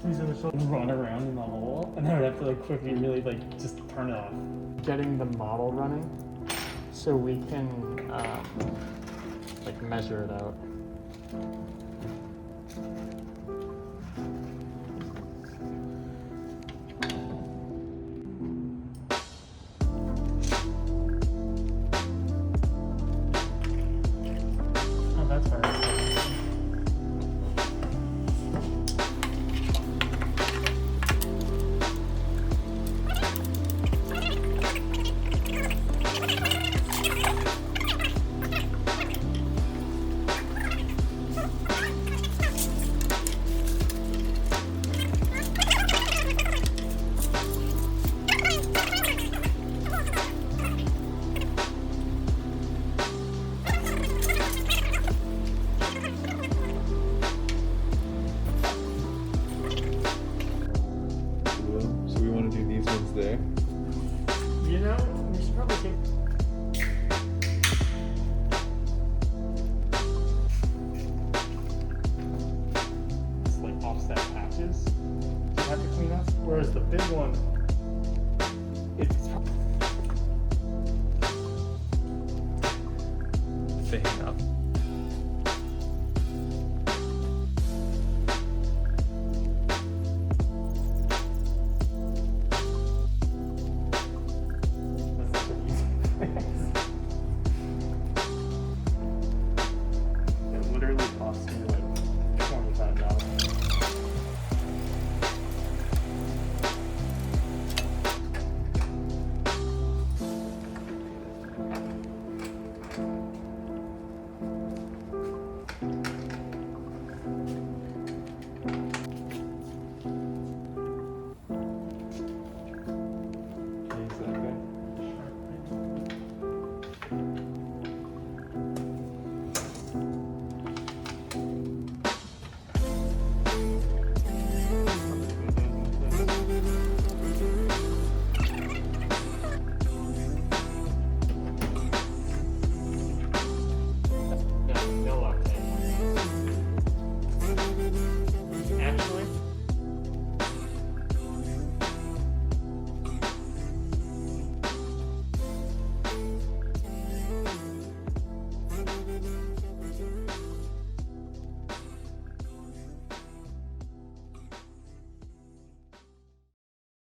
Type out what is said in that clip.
He's in the show, run around in the hole, and I would have to like quickly really like just turn it off. Getting the model running so we can like measure it out. Oh, that's hard. So we want to do these ones there. You know, we should probably take. It's like offset patches you have to clean up. Whereas the big one, it's They hang up.